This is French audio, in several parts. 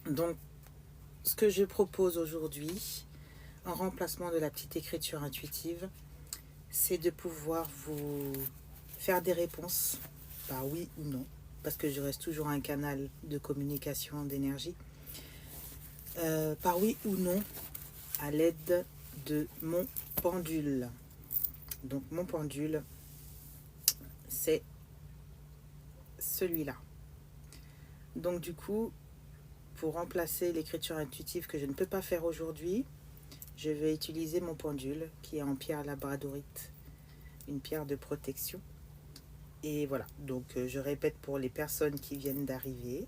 Donc, ce que je propose aujourd'hui, en remplacement de la petite écriture intuitive, c'est de pouvoir vous faire des réponses par oui ou non, parce que je reste toujours un canal de communication d'énergie, par oui ou non, à l'aide de mon pendule. Donc mon pendule, c'est celui-là. Donc du coup, pour remplacer l'écriture intuitive que je ne peux pas faire aujourd'hui, je vais utiliser mon pendule qui est en pierre labradorite, une pierre de protection. Et voilà, donc je répète pour les personnes qui viennent d'arriver.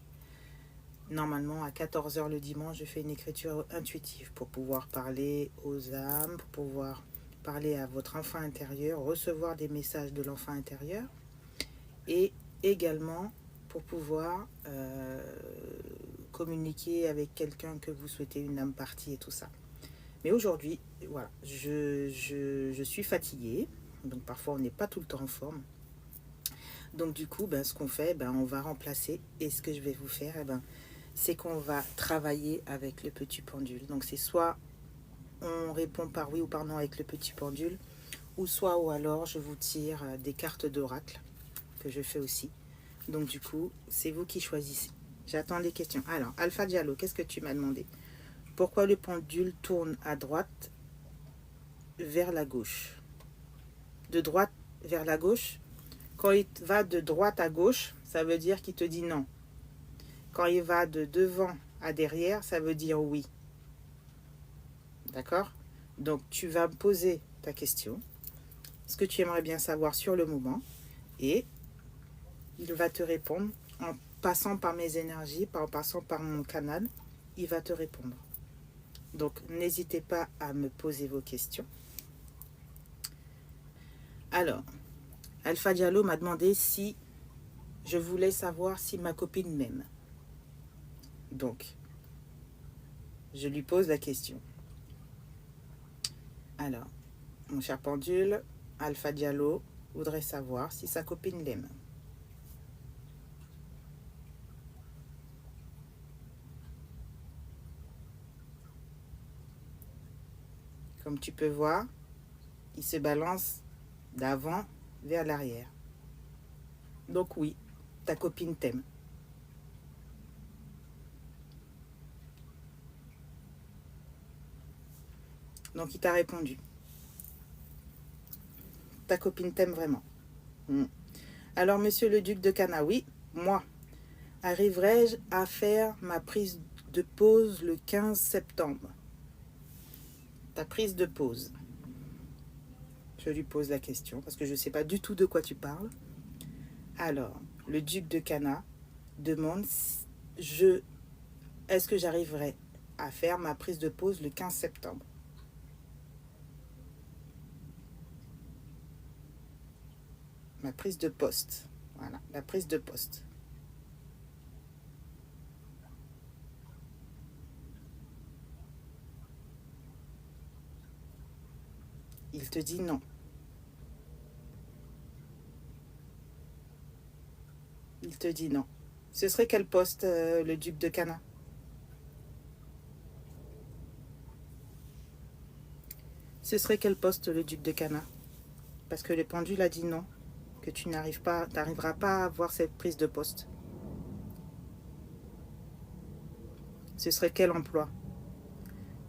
Normalement, à 14h le dimanche, je fais une écriture intuitive pour pouvoir parler aux âmes, pour pouvoir parler à votre enfant intérieur, recevoir des messages de l'enfant intérieur et également pour pouvoir communiquer avec quelqu'un que vous souhaitez, une âme partie et tout ça. Mais aujourd'hui, voilà, je suis fatiguée, donc parfois on n'est pas tout le temps en forme. Donc du coup, ce qu'on fait, on va remplacer. Et ce que je vais vous faire, c'est qu'on va travailler avec le petit pendule. Donc c'est soit on répond par oui ou par non avec le petit pendule, ou alors je vous tire des cartes d'oracle, que je fais aussi. Donc du coup, c'est vous qui choisissez. J'attends les questions. Alors, Alpha Diallo, qu'est-ce que tu m'as demandé? Pourquoi le pendule tourne à droite vers la gauche? De droite vers la gauche? Quand il va de droite à gauche, ça veut dire qu'il te dit non. Quand il va de devant à derrière, ça veut dire oui. D'accord? Donc, tu vas me poser ta question, ce que tu aimerais bien savoir sur le moment, et il va te répondre en passant par mes énergies, en passant par mon canal, il va te répondre. Donc, n'hésitez pas à me poser vos questions. Alors, Alpha Diallo m'a demandé si je voulais savoir si ma copine m'aime. Donc, je lui pose la question. Alors, mon cher pendule, Alpha Diallo voudrait savoir si sa copine l'aime. Comme tu peux voir, il se balance d'avant vers l'arrière. Donc oui, ta copine t'aime. Donc il t'a répondu. Ta copine t'aime vraiment. Alors monsieur le duc de Cana, oui, moi, arriverai-je à faire ma prise de pause le 15 septembre? Ta prise de pause. Je lui pose la question parce que je ne sais pas du tout de quoi tu parles. Alors, le duc de Cana demande est-ce que j'arriverai à faire ma prise de pause le 15 septembre? Ma prise de poste. Voilà, la prise de poste. Il te dit non. Il te dit non. Ce serait quel poste, le duc de Cana? Ce serait quel poste, le duc de Cana? Parce que le pendule a dit non, que tu n'arriveras pas à avoir cette prise de poste. Ce serait quel emploi?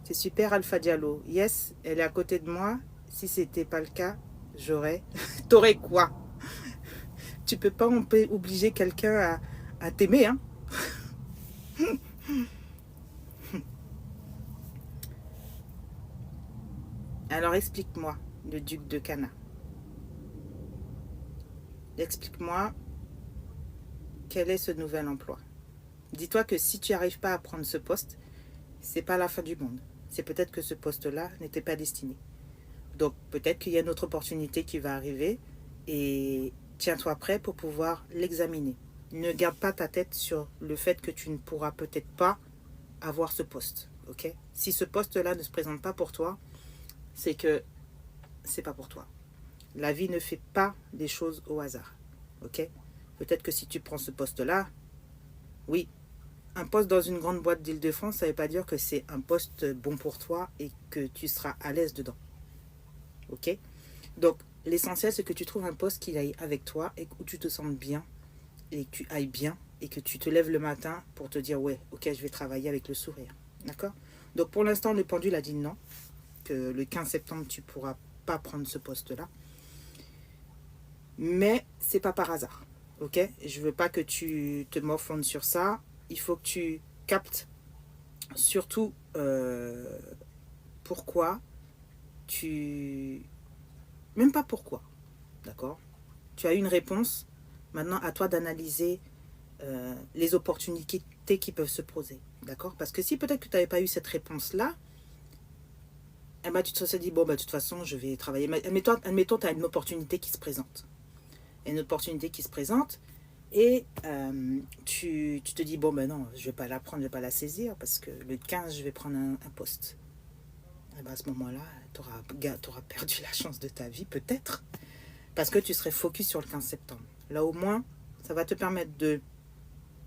C'est super, Alpha Diallo. Yes, elle est à côté de moi. Si c'était pas le cas, j'aurais. T'aurais quoi? Tu peux pas obliger quelqu'un à t'aimer, hein? Alors explique-moi, le duc de Cana. Explique-moi quel est ce nouvel emploi. Dis-toi que si tu n'arrives pas à prendre ce poste, c'est pas la fin du monde. C'est peut-être que ce poste-là n'était pas destiné. Donc peut-être qu'il y a une autre opportunité qui va arriver et tiens-toi prêt pour pouvoir l'examiner. Ne garde pas ta tête sur le fait que tu ne pourras peut-être pas avoir ce poste. Ok? Si ce poste-là ne se présente pas pour toi, c'est que c'est pas pour toi. La vie ne fait pas des choses au hasard. Ok? Peut-être que si tu prends ce poste-là, oui, un poste dans une grande boîte d'Île-de-France, ça ne veut pas dire que c'est un poste bon pour toi et que tu seras à l'aise dedans. Ok? Donc, l'essentiel, c'est que tu trouves un poste qui aille avec toi et où tu te sentes bien et que tu ailles bien et que tu te lèves le matin pour te dire, ouais, ok, je vais travailler avec le sourire. D'accord? Donc, pour l'instant, le pendule a dit non, que le 15 septembre, tu ne pourras pas prendre ce poste-là. Mais c'est pas par hasard. Ok? Je veux pas que tu te morfondes sur ça. Il faut que tu captes surtout pourquoi tu... Même pas pourquoi, d'accord? Tu as eu une réponse. Maintenant, à toi d'analyser les opportunités qui peuvent se poser, d'accord? Parce que si peut-être que tu n'avais pas eu cette réponse-là, eh ben, tu te serais dit, bon, ben, de toute façon, je vais travailler. Admettons, tu as une opportunité qui se présente. Une opportunité qui se présente et tu te dis, bon, ben non, je ne vais pas la prendre, je ne vais pas la saisir parce que le 15, je vais prendre un poste. Et ben, à ce moment-là, tu auras perdu la chance de ta vie, peut-être, parce que tu serais focus sur le 15 septembre. Là, au moins, ça va te permettre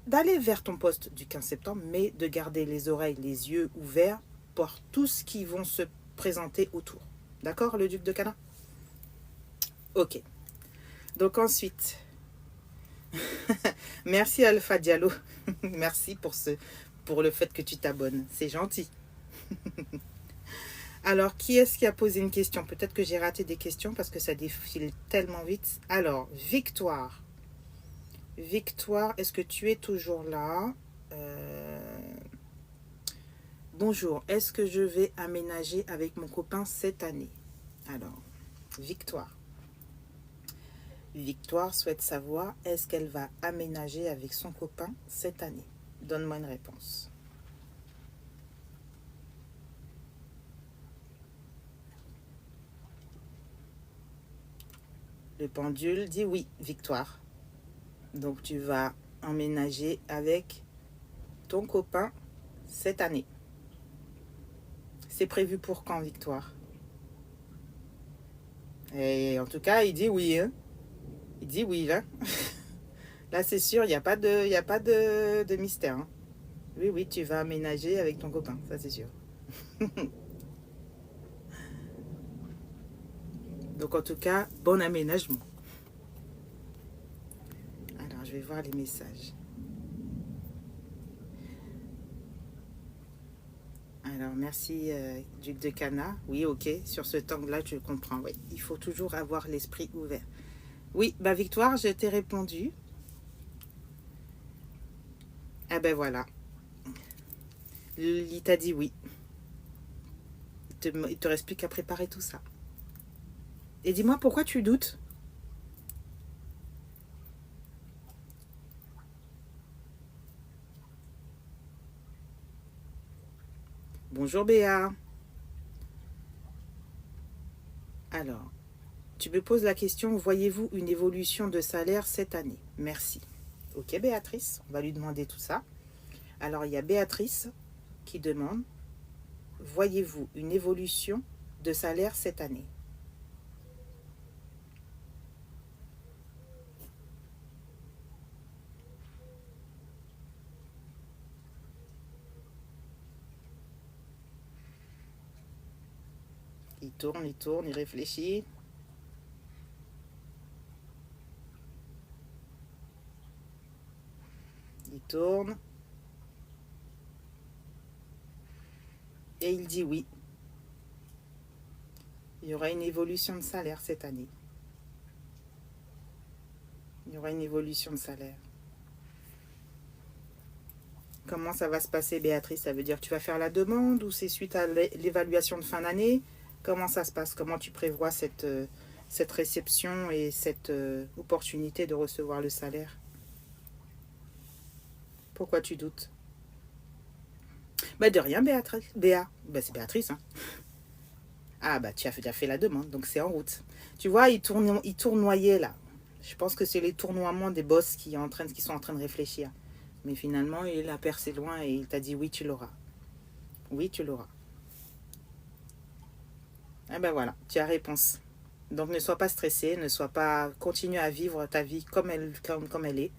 d'aller vers ton poste du 15 septembre, mais de garder les oreilles, les yeux ouverts pour tout ce qui vont se présenter autour. D'accord, le duc de Cana? Ok. Donc ensuite, merci Alpha Diallo. Merci pour le fait que tu t'abonnes. C'est gentil. Alors, qui est-ce qui a posé une question? Peut-être que j'ai raté des questions parce que ça défile tellement vite. Alors, Victoire. Victoire, est-ce que tu es toujours là? Bonjour, est-ce que je vais aménager avec mon copain cette année? Alors, Victoire. Victoire souhaite savoir, est-ce qu'elle va aménager avec son copain cette année? Donne-moi une réponse. Le pendule dit oui, Victoire. Donc, tu vas emménager avec ton copain cette année. C'est prévu pour quand, Victoire? Et en tout cas, il dit oui. Hein? Il dit oui, là. Là, c'est sûr, il n'y a pas de mystère. Hein? Oui, oui, tu vas aménager avec ton copain, ça c'est sûr. Donc, en tout cas, bon aménagement. Alors, je vais voir les messages. Alors, merci, Duc de Cana. Oui, ok, sur ce angle-là, je comprends. Oui, il faut toujours avoir l'esprit ouvert. Oui, bah Victoire, je t'ai répondu. Ah ben voilà. Il t'a dit oui. Il te reste plus qu'à préparer tout ça. Et dis-moi, pourquoi tu doutes? Bonjour Béa. Alors, tu me poses la question, voyez-vous une évolution de salaire cette année? Merci. Ok Béatrice, on va lui demander tout ça. Alors, il y a Béatrice qui demande, voyez-vous une évolution de salaire cette année? Il tourne, il réfléchit. Il tourne. Et il dit oui. Il y aura une évolution de salaire cette année. Il y aura une évolution de salaire. Comment ça va se passer, Béatrice? Ça veut dire que tu vas faire la demande ou c'est suite à l'évaluation de fin d'année? Comment ça se passe? Comment tu prévois cette réception et cette opportunité de recevoir le salaire? Pourquoi tu doutes? Bah de rien, Béatrice. Béa. Bah c'est Béatrice, hein. Ah bah tu as fait la demande, donc c'est en route. Tu vois, il tournoyait là. Je pense que c'est les tournoiements des boss qui sont en train de réfléchir. Mais finalement, il a percé loin et il t'a dit oui, tu l'auras. Oui, tu l'auras. Eh ben voilà, tu as réponse. Donc ne sois pas stressé, ne sois pas... Continue à vivre ta vie comme elle est.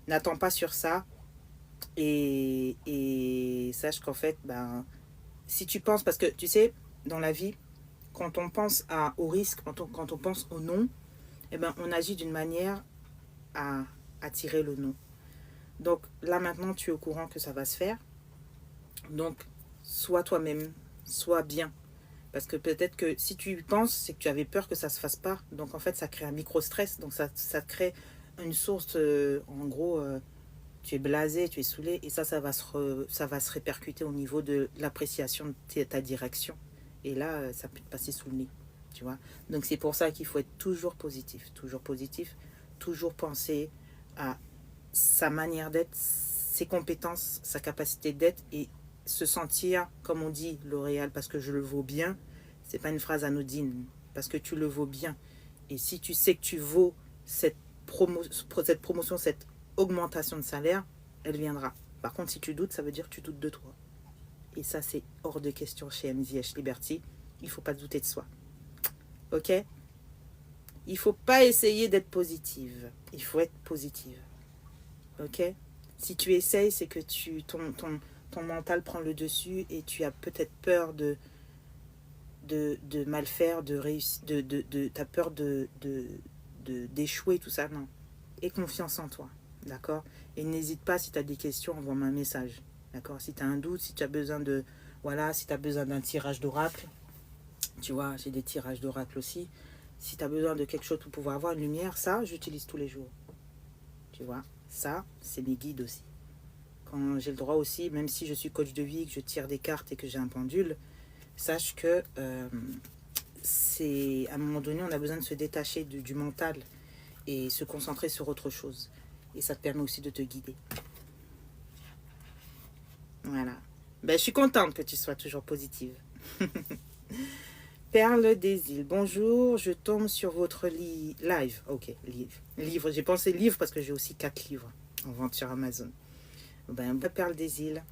N'attends pas sur ça. Et sache qu'en fait, ben, si tu penses, parce que tu sais, dans la vie, quand on pense au risque, quand on pense au non, eh ben, on agit d'une manière à attirer le non. Donc là maintenant, tu es au courant que ça va se faire. Donc, sois toi-même, sois bien. Parce que peut-être que si tu y penses, c'est que tu avais peur que ça ne se fasse pas. Donc en fait, ça crée un micro-stress. Donc ça crée une source, en gros, tu es blasé, tu es saoulé. Et ça va se répercuter au niveau de l'appréciation de ta direction. Et là, ça peut te passer sous le nez. Tu vois. Donc c'est pour ça qu'il faut être toujours positif. Toujours positif. Toujours penser à sa manière d'être, ses compétences, sa capacité d'être et se sentir, comme on dit, L'Oréal, parce que je le vaux bien, c'est pas une phrase anodine, parce que tu le vaux bien. Et si tu sais que tu vaux cette promotion, cette augmentation de salaire, elle viendra. Par contre, si tu doutes, ça veut dire que tu doutes de toi. Et ça, c'est hors de question chez MZH Liberty. Il ne faut pas douter de soi. Ok? Il ne faut pas essayer d'être positive. Il faut être positive. Ok? Si tu essayes, c'est que ton mental prend le dessus et tu as peut-être peur de mal faire, de réussir, t'as peur d'échouer, tout ça. Non. Aie confiance en toi. D'accord? Et n'hésite pas, si tu as des questions, envoie-moi un message. D'accord? Si tu as un doute, si tu as besoin de. Voilà, si tu as besoin d'un tirage d'oracle, tu vois, j'ai des tirages d'oracle aussi. Si tu as besoin de quelque chose pour pouvoir avoir une lumière, ça, j'utilise tous les jours. Tu vois? Ça, c'est mes guides aussi. Quand j'ai le droit aussi, même si je suis coach de vie, que je tire des cartes et que j'ai un pendule, sache que c'est à un moment donné, on a besoin de se détacher du mental et se concentrer sur autre chose. Et ça te permet aussi de te guider. Voilà. Ben, je suis contente que tu sois toujours positive. Perle des îles. Bonjour, je tombe sur votre live. Ok, livre. J'ai pensé livre parce que j'ai aussi 4 livres en vente sur Amazon. Ben, Perle des îles.